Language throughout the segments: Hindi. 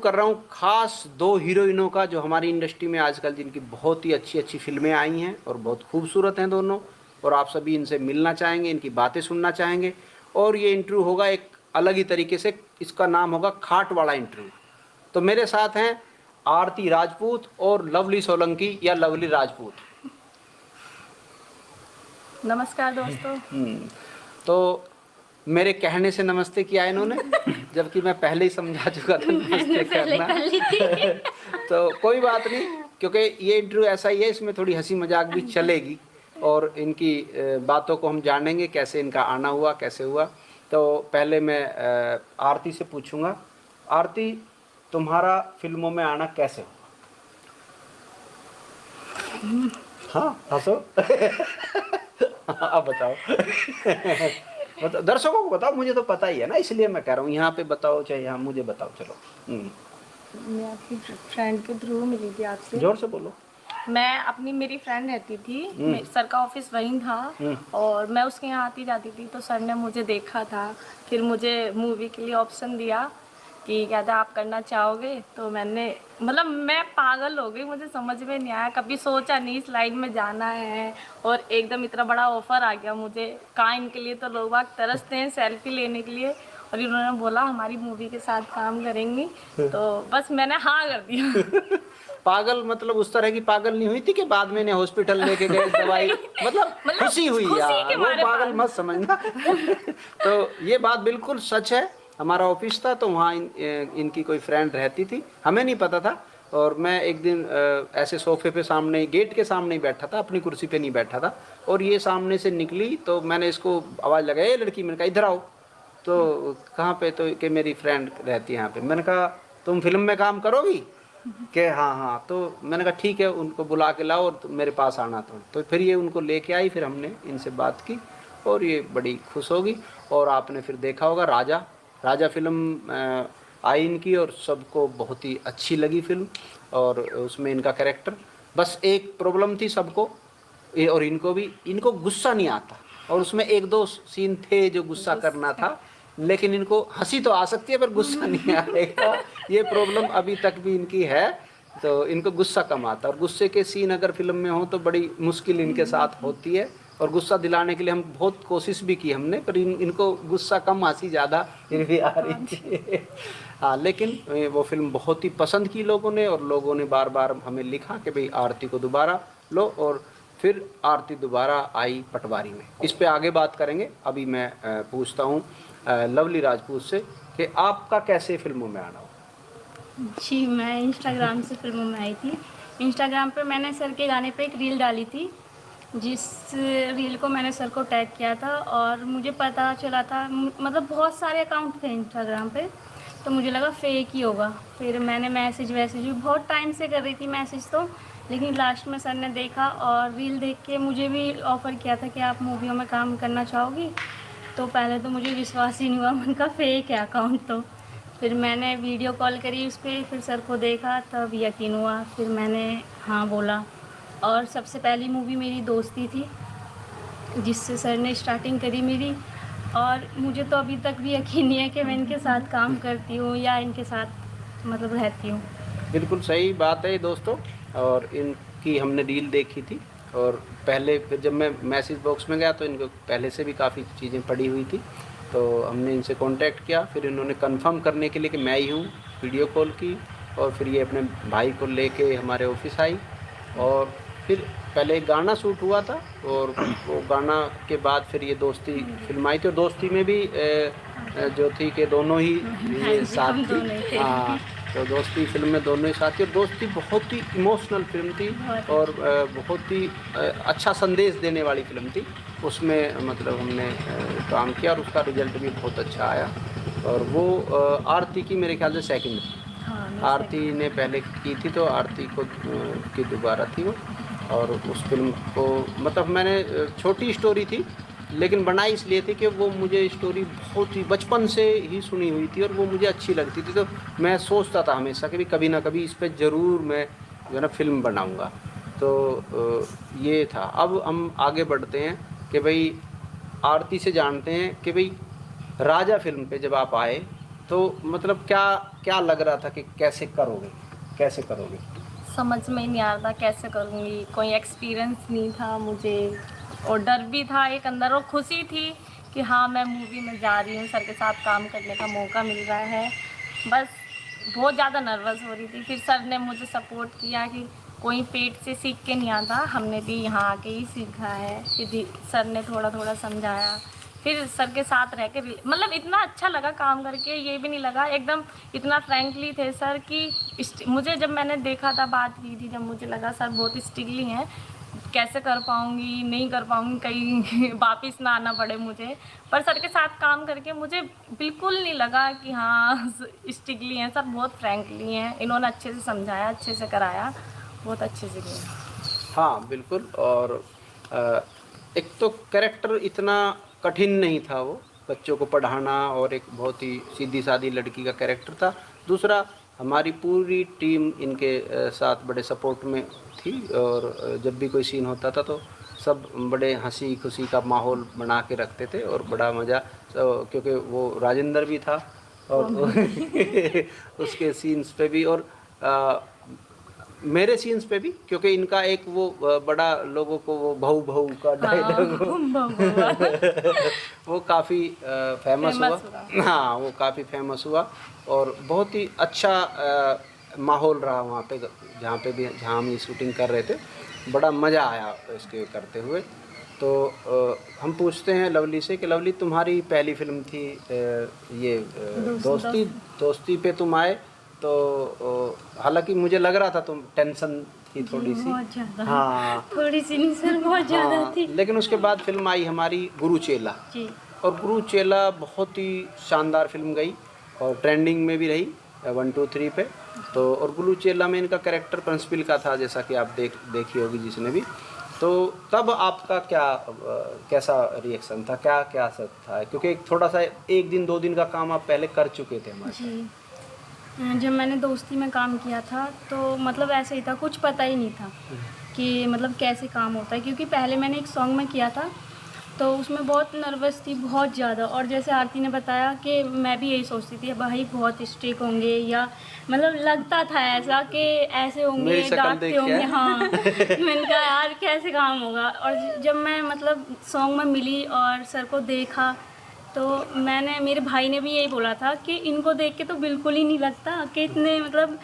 कर रहा हूँ खास 2 हीरोइनों का जो हमारी इंडस्ट्री में आजकल जिनकी बहुत ही अच्छी अच्छी फिल्में आई हैं और बहुत खूबसूरत हैं दोनों, और आप सभी इनसे मिलना चाहेंगे, इनकी बातें सुनना चाहेंगे। और ये इंटरव्यू होगा एक अलग ही तरीके से, इसका नाम होगा खाट वाला इंटरव्यू। तो मेरे साथ हैं आरती राजपूत और लवली सोलंकी या लवली राजपूत। नमस्कार दोस्तों। तो मेरे कहने से नमस्ते किया इन्होंने, जबकि मैं पहले ही समझा चुका था नमस्ते करना। तो कोई बात नहीं, क्योंकि ये इंटरव्यू ऐसा ही है, इसमें थोड़ी हंसी मजाक भी चलेगी और इनकी बातों को हम जानेंगे, कैसे इनका आना हुआ, कैसे हुआ। तो पहले मैं आरती से पूछूंगा, आरती तुम्हारा फिल्मों में आना कैसे हुआ? हाँ हंसो। अब बताओ। मतलब दर्शकों को बताओ, मुझे तो पता ही है ना, इसलिए मैं कह रहा हूँ यहाँ पे बताओ चाहे यहाँ मुझे बताओ। चलो मैं आपकी फ्रेंड के थ्रू मिली थी आपसे। जोर से बोलो। मैं मेरी फ्रेंड रहती थी, सर का ऑफिस वहीं था और मैं उसके यहाँ आती जाती थी, तो सर ने मुझे देखा था, फिर मुझे मूवी के लिए ऑप्शन दिया कि कहता आप करना चाहोगे। तो मैंने मतलब मैं पागल हो गई, मुझे समझ में नहीं आया, कभी सोचा नहीं इस लाइन में जाना है, और एकदम इतना बड़ा ऑफर आ गया मुझे। कहाँ इनके लिए तो लोग बाग तरसते हैं सेल्फी लेने के लिए, और इन्होंने बोला हमारी मूवी के साथ काम करेंगी, तो बस मैंने हाँ कर दिया। पागल मतलब उस तरह की पागल नहीं हुई थी कि बाद में इन्हें हॉस्पिटल लेके गए दवाई, मतलब खुशी हुई यार, वो पागल मत समझना। तो ये बात बिल्कुल सच है। हमारा ऑफिस था तो वहाँ इनकी कोई फ्रेंड रहती थी, हमें नहीं पता था। और मैं एक दिन ऐसे सोफे पे सामने, गेट के सामने ही बैठा था, अपनी कुर्सी पे नहीं बैठा था, और ये सामने से निकली तो मैंने इसको आवाज़ लगाई, ए लड़की, मैंने कहा इधर आओ। तो कहाँ पे? तो कि मेरी फ्रेंड रहती है यहाँ पे। मैंने कहा तुम फिल्म में काम करोगी? कि हाँ हाँ। तो मैंने कहा ठीक है, उनको बुला के लाओ और मेरे पास आना। तो फिर ये उनको लेके आई, फिर हमने इनसे बात की और ये बड़ी खुश होगी। और आपने फिर देखा होगा राजा, राजा फिल्म आई इनकी और सबको बहुत ही अच्छी लगी फिल्म, और उसमें इनका कैरेक्टर, बस एक प्रॉब्लम थी सबको और इनको भी, इनको गुस्सा नहीं आता, और उसमें 1-2 सीन थे जो गुस्सा करना था, लेकिन इनको हंसी तो आ सकती है पर गुस्सा नहीं आएगा। ये प्रॉब्लम अभी तक भी इनकी है, तो इनको गुस्सा कम आता है, और गुस्से के सीन अगर फिल्म में हो तो बड़ी मुश्किल इनके साथ होती है, और गुस्सा दिलाने के लिए हम बहुत कोशिश भी की हमने, पर इनको गुस्सा कम, हंसी ज़्यादा फिर भी आ रही थी। हाँ, लेकिन वो फिल्म बहुत ही पसंद की लोगों ने, और लोगों ने बार बार हमें लिखा कि भाई आरती को दोबारा लो, और फिर आरती दोबारा आई पटवारी में। इस पे आगे बात करेंगे। अभी मैं पूछता हूँ लवली राजपूत से कि आपका कैसे फिल्मों में आना हो? जी, मैं इंस्टाग्राम से फिल्मों में आई थी। इंस्टाग्राम पे मैंने सर के गाने पे एक रील डाली थी, जिस रील को मैंने सर को टैग किया था, और मुझे पता चला था, मतलब बहुत सारे अकाउंट थे इंस्टाग्राम पे, तो मुझे लगा फेक ही होगा। फिर मैंने मैसेज भी बहुत टाइम से कर रही थी मैसेज तो, लेकिन लास्ट में सर ने देखा और रील देख के मुझे भी ऑफ़र किया था कि आप मूवियों में काम करना चाहोगी। तो पहले तो मुझे विश्वास ही नहीं हुआ, मन का फेक है अकाउंट। तो फिर मैंने वीडियो कॉल करी उस पर, फिर सर को देखा, तब यकीन हुआ, फिर मैंने हाँ बोला। और सबसे पहली मूवी मेरी दोस्ती थी, जिससे सर ने स्टार्टिंग करी मेरी, और मुझे तो अभी तक भी यकीन नहीं है कि मैं इनके साथ काम करती हूँ या इनके साथ मतलब रहती हूँ। बिल्कुल सही बात है दोस्तों, और इनकी हमने रील देखी थी, और पहले फिर जब मैं मैसेज बॉक्स में गया तो इनको पहले से भी काफ़ी चीज़ें पड़ी हुई थी, तो हमने इनसे कांटेक्ट किया। फिर इन्होंने कंफर्म करने के लिए कि मैं ही हूँ, वीडियो कॉल की, और फिर ये अपने भाई को लेके हमारे ऑफिस आई, और फिर पहले एक गाना शूट हुआ था, और वो गाना के बाद फिर ये दोस्ती फिल्म आई थी, और दोस्ती में भी जो थी कि दोनों ही ये साथ थी। हाँ, तो दोस्ती फिल्म में दोनों ही साथ थी, और दोस्ती बहुत ही इमोशनल फिल्म थी, और बहुत ही अच्छा संदेश देने वाली फिल्म थी। उसमें मतलब हमने काम किया और उसका रिजल्ट भी बहुत अच्छा आया। और वो आरती की मेरे ख्याल से सेकंड थी। आरती ने पहले की थी, तो आरती को की दोबारा थी वो। और उस फिल्म को मतलब मैंने छोटी स्टोरी थी, लेकिन बनाई इसलिए थी कि वो मुझे स्टोरी बहुत ही बचपन से ही सुनी हुई थी और वो मुझे अच्छी लगती थी, तो मैं सोचता था हमेशा कि कभी ना कभी इस पे ज़रूर मैं जो है ना फिल्म बनाऊंगा। तो ये था। अब हम आगे बढ़ते हैं कि भाई आरती से जानते हैं कि भाई राजा फिल्म पे जब आप आए तो मतलब क्या क्या लग रहा था कि कैसे करोगे, कैसे करोगे? समझ में ही नहीं आ रहा था कैसे करूँगी, कोई एक्सपीरियंस नहीं था मुझे, और डर भी था एक अंदर, और खुशी थी कि हाँ मैं मूवी में जा रही हूँ, सर के साथ काम करने का मौका मिल रहा है। बस बहुत ज़्यादा नर्वस हो रही थी। फिर सर ने मुझे सपोर्ट किया कि कोई पेट से सीख के नहीं आता, हमने भी यहाँ आके ही सीखा है। फिर सर ने थोड़ा थोड़ा समझाया, फिर सर के साथ रह के मतलब इतना अच्छा लगा काम करके, ये भी नहीं लगा एकदम, इतना फ्रैंकली थे सर कि मुझे जब मैंने देखा था, बात की थी, जब मुझे लगा सर बहुत स्ट्रिक्टली हैं, कैसे कर पाऊँगी, नहीं कर पाऊँगी, कहीं वापस ना आना पड़े मुझे। पर सर के साथ काम करके मुझे बिल्कुल नहीं लगा कि हाँ स्ट्रिक्टली हैं सर, बहुत फ्रैंकली हैं। इन्होंने अच्छे से समझाया, अच्छे से कराया, बहुत अच्छे से किया। हाँ बिल्कुल। और एक तो कैरेक्टर इतना कठिन नहीं था, वो बच्चों को पढ़ाना, और एक बहुत ही सीधी सादी लड़की का कैरेक्टर था। दूसरा, हमारी पूरी टीम इनके साथ बड़े सपोर्ट में थी, और जब भी कोई सीन होता था तो सब बड़े हंसी खुशी का माहौल बना के रखते थे, और बड़ा मज़ा, क्योंकि वो राजेंद्र भी था और उसके सीन्स पे भी, और मेरे सीन्स पे भी, क्योंकि इनका एक वो बड़ा लोगों को वो भाऊ भाऊ का डायलॉग वो काफ़ी फेमस हुआ। हाँ, वो काफ़ी फेमस हुआ, और बहुत ही अच्छा माहौल रहा वहाँ पे, जहाँ हम ये शूटिंग कर रहे थे। बड़ा मज़ा आया इसके करते हुए। तो हम पूछते हैं लवली से कि लवली, तुम्हारी पहली फिल्म थी ये दोस्ती पे तुम आए, तो हालांकि मुझे लग रहा था तुम टेंशन थी थोड़ी सी, बहुत ज़्यादा। हाँ थोड़ी सी नहीं सर, बहुत ज़्यादा हाँ, थी। लेकिन उसके बाद फिल्म आई हमारी गुरुचेला, जी। और गुरुचेला बहुत ही शानदार फिल्म गई, और ट्रेंडिंग में भी रही 1 2 3 पे। तो और गुरुचेला में इनका कैरेक्टर प्रिंसिपल का था, जैसा कि आप देखी होगी जिसने भी। तो तब आपका कैसा रिएक्शन था, क्या सब था, क्योंकि थोड़ा सा 1 दिन 2 दिन का काम आप पहले कर चुके थे हमारे साथ। जी, जब मैंने दोस्ती में काम किया था तो मतलब ऐसे ही था, कुछ पता ही नहीं था कि मतलब कैसे काम होता है, क्योंकि पहले मैंने एक सॉन्ग में किया था तो उसमें बहुत नर्वस थी, बहुत ज़्यादा। और जैसे आरती ने बताया कि मैं भी यही सोचती थी भाई बहुत स्ट्रिक्ट होंगे, या मतलब लगता था ऐसा कि ऐसे होंगे, डांटते होंगे। हाँ मैंने कहा यार कैसे काम होगा। और जब मैं मतलब सॉन्ग में मिली और सर को देखा, तो मेरे भाई ने भी यही बोला था कि इनको देख के तो बिल्कुल ही नहीं लगता कि इतने मतलब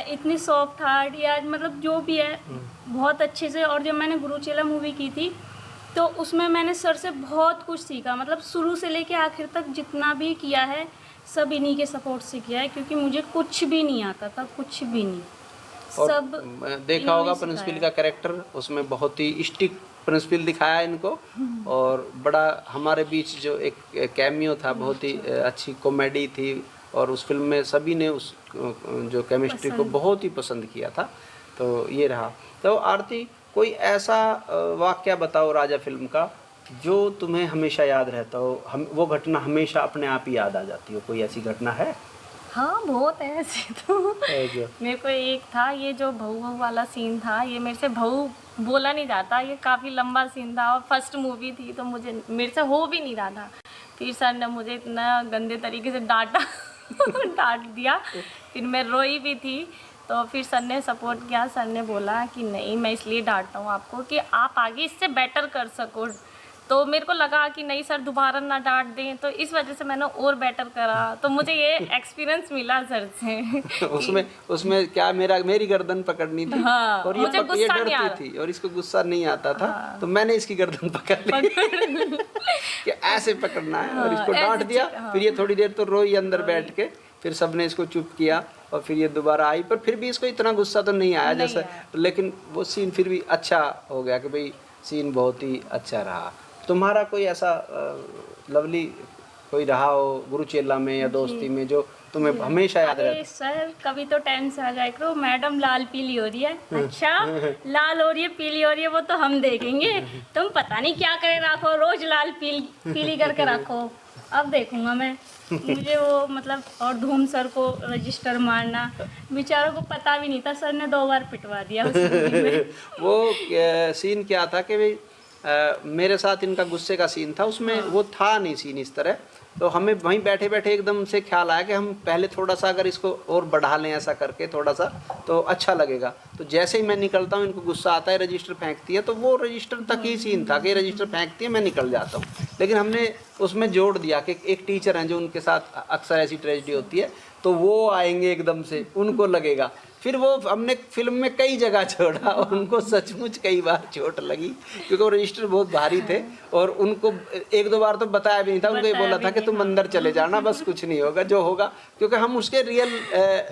इतनी सॉफ्ट हार्ट, या मतलब जो भी है बहुत अच्छे से। और जब मैंने गुरुचेला मूवी की थी तो उसमें मैंने सर से बहुत कुछ सीखा, मतलब शुरू से लेके आखिर तक जितना भी किया है सब इन्हीं के सपोर्ट से किया है, क्योंकि मुझे कुछ भी नहीं आता था, कुछ भी नहीं। और सब देखा होगा प्रिंसिपल का कैरेक्टर, उसमें बहुत ही स्ट्रिक्ट प्रिंसिपल दिखाया इनको, और बड़ा हमारे बीच जो एक कैमियो था, बहुत ही अच्छी कॉमेडी थी, और उस फिल्म में सभी ने उस जो केमिस्ट्री को बहुत ही पसंद किया था। तो ये रहा। तो आरती, कोई ऐसा वाक़या बताओ राजा फिल्म का जो तुम्हें हमेशा याद रहता हो, वो घटना हमेशा अपने आप ही याद आ जाती हो, कोई ऐसी घटना है? हाँ बहुत है ऐसे तो। मेरे को एक था, ये जो बहू वाला सीन था, ये मेरे से बहू बोला नहीं जाता, ये काफ़ी लंबा सीन था, और फर्स्ट मूवी थी तो मेरे से हो भी नहीं रहा था। फिर सर ने मुझे इतना गंदे तरीके से डांटा डांट दिया, फिर मैं रोई भी थी। तो फिर सर ने सपोर्ट किया, सर ने बोला कि नहीं मैं इसलिए डांटता हूँ आपको कि आप आगे इससे बेटर कर सको। तो मेरे को लगा कि नहीं सर दोबारा ना डांट दें, तो इस वजह से मैंने और बेटर करा। तो मुझे ये एक्सपीरियंस मिला सर से। उसमें क्या मेरी गर्दन पकड़नी थी। हाँ, और मुझे ये डरती थी और इसको गुस्सा नहीं आता था। हाँ, तो मैंने इसकी गर्दन पकड़ ली कि ऐसे पकड़ना है, और इसको डांट दिया। फिर ये थोड़ी देर तो रोई अंदर बैठ के, फिर सबने इसको चुप किया, और फिर ये दोबारा आई, पर फिर भी इसको इतना गुस्सा तो नहीं आया जैसा, लेकिन वो सीन फिर भी अच्छा हो गया कि भाई सीन बहुत ही अच्छा रहा। तुम्हारा कोई ऐसा लवली कोई रहा हो गुरुचेला में या दोस्ती में जो तुम्हें हमेशा याद रहता? सर कभी तो टाइम से आ जाए करो, मैडम लाल पीली हो रही है। अच्छा लाल हो रही है पीली हो रही है वो तो हम देखेंगे, तुम पता नहीं क्या करे रखो, रोज लाल पीली करके रखो, अब देखूंगा मैं। मुझे वो मतलब, और धूम सर को रजिस्टर मारना, बेचारों को पता भी नहीं था, सर ने 2 बार पिटवा दिया उस मूवी में। वो सीन क्या था कि भाई मेरे साथ इनका गुस्से का सीन था, उसमें वो था नहीं सीन इस तरह, तो हमें वहीं बैठे बैठे एकदम से ख्याल आया कि हम पहले थोड़ा सा अगर इसको और बढ़ा लें ऐसा करके थोड़ा सा तो अच्छा लगेगा। तो जैसे ही मैं निकलता हूँ इनको गुस्सा आता है, रजिस्टर फेंकती है, तो वो रजिस्टर तक ही सीन था कि रजिस्टर फेंकती है, मैं निकल जाता हूँ। लेकिन हमने उसमें जोड़ दिया कि एक टीचर हैं जो उनके साथ अक्सर ऐसी ट्रेजेडी होती है, तो वो आएंगे एकदम से, उनको लगेगा। फिर वो हमने फिल्म में कई जगह छोड़ा और उनको सचमुच कई बार चोट लगी, क्योंकि वो रजिस्टर बहुत भारी थे और उनको एक दो बार तो बताया भी नहीं था, उनको ये बोला था कि तुम अंदर चले जाना, बस कुछ नहीं होगा, जो होगा, क्योंकि हम उसके रियल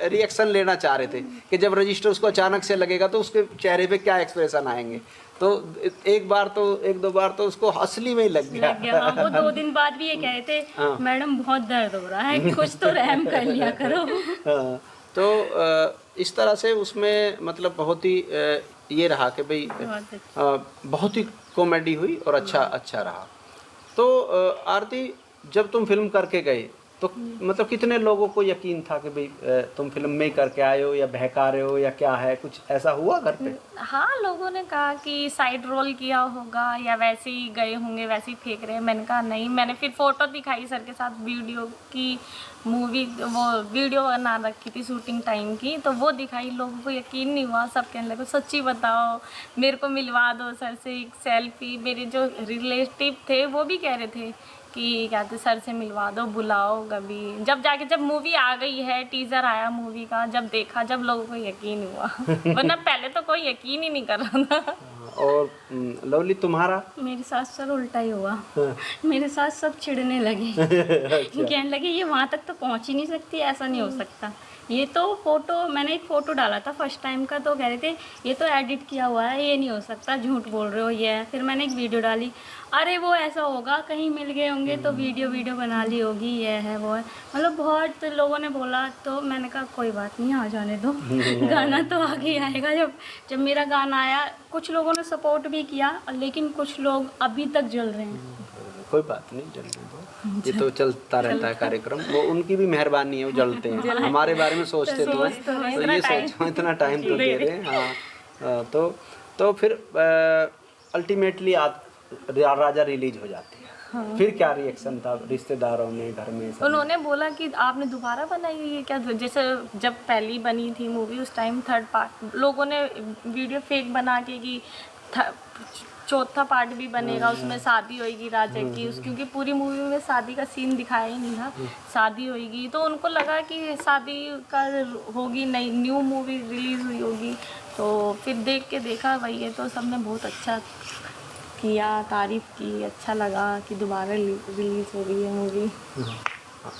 रिएक्शन लेना चाह रहे थे कि जब रजिस्टर उसको अचानक से लगेगा तो उसके चेहरे पे क्या एक्सप्रेशन आएंगे। तो एक दो बार तो उसको असली में ही लग गया। हाँ, वो 2 दिन बाद भी ये कह रहे थे मैडम बहुत दर्द हो रहा है, कुछ तो रहम कर लिया करो। हाँ, तो इस तरह से उसमें मतलब बहुत ही ये रहा कि भाई बहुत ही कॉमेडी हुई और अच्छा रहा। तो आरती, जब तुम फिल्म करके गए तो मतलब कितने लोगों को यकीन था कि भाई तुम फिल्म में ही करके आए हो या बहका रहे हो या क्या है, कुछ ऐसा हुआ घर पे? हाँ, लोगों ने कहा कि साइड रोल किया होगा या वैसे ही गए होंगे, वैसे ही फेंक रहे हैं। मैंने कहा नहीं, मैंने फिर फोटो दिखाई सर के साथ वीडियो की, वो वीडियो बना रखी थी शूटिंग टाइम की, तो वो दिखाई, लोगों को यकीन नहीं हुआ। सब कहने लगे सच्ची बताओ, मेरे को मिलवा दो सर से एक सेल्फी। मेरे जो रिलेटिव थे वो भी कह रहे थे कि क्या थे, सर से मिलवा दो, बुलाओ कभी। जब मूवी आ गई है, टीजर आया मूवी का, जब देखा, जब लोगों को यकीन हुआ वरना पहले तो कोई यकीन ही नहीं कर रहा था। और लवली तुम्हारा? मेरे साथ सर उल्टा ही हुआ। मेरे साथ सब चिढ़ने लगे। कहने लगे ये वहाँ तक तो पहुँच ही नहीं सकती, ऐसा नहीं हो सकता। ये तो फोटो, मैंने एक फ़ोटो डाला था फर्स्ट टाइम का, तो कह रहे थे ये तो एडिट किया हुआ है, ये नहीं हो सकता, झूठ बोल रहे हो ये है। फिर मैंने एक वीडियो डाली, अरे वो ऐसा होगा, कहीं मिल गए होंगे तो वीडियो बना ली होगी, ये है वो है, मतलब बहुत लोगों ने बोला। तो मैंने कहा कोई बात नहीं, आ जाने दो, गाना तो आगे आएगा। जब मेरा गाना आया, कुछ लोगों ने सपोर्ट भी किया, लेकिन कुछ लोग अभी तक जल रहे हैं। कोई बात नहीं, जलने दो, ये तो चलता रहता है कार्यक्रम, वो उनकी भी मेहरबानी है, वो जलते हैं, हमारे बारे में सोचते तो हैं, तो ये सोचो इतना टाइम तो दे रहे हैं। हाँ, तो फिर अल्टीमेटली राजा रिलीज हो जाती है। हाँ। फिर क्या रिएक्शन था रिश्तेदारों में, घर में? उन्होंने बोला कि आपने दोबारा बनाई है क्या? जैसे जब पहली बनी थी मूवी उस टाइम 3rd पार्ट, लोगों ने वीडियो फेक बना के कि 4था पार्ट भी बनेगा, उसमें शादी होगी राजा की, क्योंकि पूरी मूवी में शादी का सीन दिखाया ही नहीं था, शादी होगी। तो उनको लगा कि शादी का होगी, नई न्यू मूवी रिलीज़ हुई होगी। तो फिर देख के देखा वही है, तो सबने बहुत अच्छा किया, तारीफ़ की, अच्छा लगा कि दोबारा रिलीज़ हो गई है मूवी।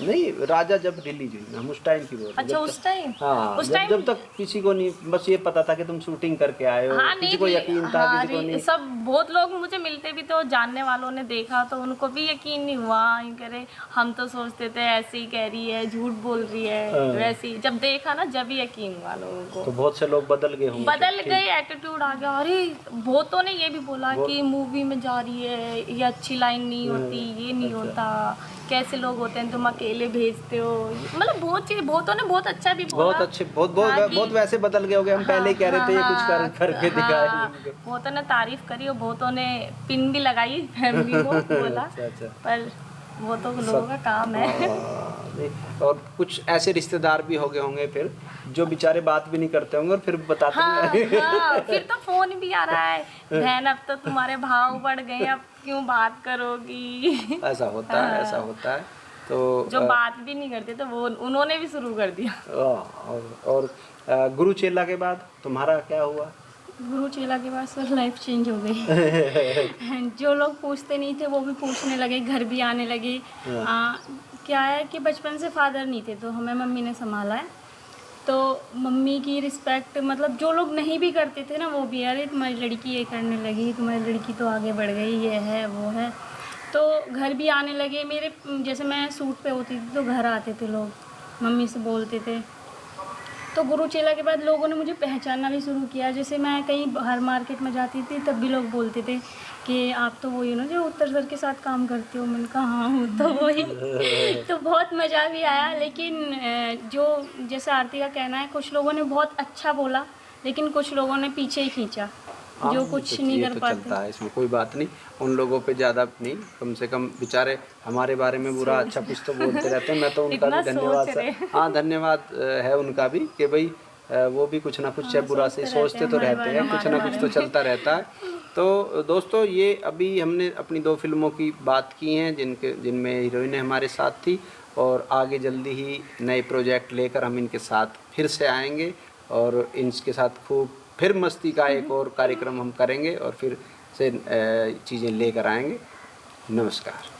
नहीं, राजा जब रिलीज हुई, हम उस टाइम की बोल रहे हैं। अच्छा, उस टाइम? हाँ, उस टाइम जब तक किसी को नहीं, बस ये पता था कि तुम शूटिंग करके आए हो। हाँ, किसी को यकीन था, हाँ, किसी को नहीं। सब बहुत लोग मुझे मिलते भी तो जानने वालों ने देखा तो उनको भी यकीन नहीं हुआ, कह रहे हम तो सोचते थे ऐसे ही कह रही है, झूठ बोल रही है, वैसे ही जब देखा ना, जब ही यकीन हुआ लोगों को। तो बहुत से लोग बदल गए होंगे, बदल गए, एटीट्यूड आ गया। अरे बहुतों ने ये भी बोला कि मूवी में जा रही है, ये अच्छी लाइन नहीं होती, ये नहीं होता, कैसे लोग होते हैं, तुम अकेले भेजते हो, मतलब बहुत चीज़, बहुतों ने बहुत अच्छा भी बोला, बहुत अच्छे, बहुत वैसे बदल गए होंगे। हम पहले ही कह रहे थे ये कुछ करके दिखाए। बहुतों ने तारीफ करी और बहुतों ने पिन भी लगाई फैमिली को बोला। अच्छा। पर वो तो लोगों का काम है। और कुछ ऐसे रिश्तेदार भी हो गए होंगे फिर जो बेचारे बात भी नहीं करते होंगे और फिर बताते हैं। हाँ, फिर तो फोन भी आ रहा है, बहन अब तो तुम्हारे भाव बढ़ गए, अब क्यों बात करोगी। ऐसा होता है, ऐसा होता है। तो जो बात भी नहीं करते तो वो उन्होंने भी शुरू कर दिया। और गुरु चेला के बाद तुम्हारा क्या हुआ? गुरु चेला के बाद सर लाइफ चेंज हो गई। जो लोग पूछते नहीं थे वो भी पूछने लगे, घर भी आने लगे। क्या है कि बचपन से फादर नहीं थे तो हमें मम्मी ने संभाला है, तो मम्मी की रिस्पेक्ट, मतलब जो लोग नहीं भी करते थे ना वो भी, अरे तुम्हारी लड़की ये करने लगी, तुम्हारी लड़की तो आगे बढ़ गई, ये है वो है। तो घर भी आने लगे मेरे, जैसे मैं सूट पे होती थी तो घर आते थे लोग, मम्मी से बोलते थे। तो गुरु चेला के बाद लोगों ने मुझे पहचानना भी शुरू किया। जैसे मैं कहीं बाहर मार्केट में जाती थी तब भी लोग बोलते थे कि आप तो वही हो ना जो उत्तर सर के साथ काम करते हो। मैंने कहा हाँ हूँ तो वही। तो बहुत मज़ा भी आया। लेकिन जो जैसे आरती का कहना है, कुछ लोगों ने बहुत अच्छा बोला लेकिन कुछ लोगों ने पीछे ही खींचा हाँ, जो कुछ नहीं ये कर तो पाते। चलता है, इसमें कोई बात नहीं। उन लोगों पे ज़्यादा नहीं, कम से कम बेचारे हमारे बारे में बुरा अच्छा कुछ तो बोलते रहते हैं। मैं तो उनका इतना भी धन्यवाद सोच रहे हैं। हाँ धन्यवाद है उनका भी कि भाई वो भी कुछ ना कुछ चाहे बुरा से सोचते तो रहते हैं, कुछ ना कुछ तो चलता रहता है। तो दोस्तों ये अभी हमने अपनी 2 फिल्मों की बात की हैं जिनमें हीरोइनें हमारे साथ थी, और आगे जल्दी ही नए प्रोजेक्ट लेकर हम इनके साथ फिर से आएंगे और इनके साथ खूब फिर मस्ती का एक और कार्यक्रम हम करेंगे और फिर से चीज़ें लेकर आएंगे। नमस्कार।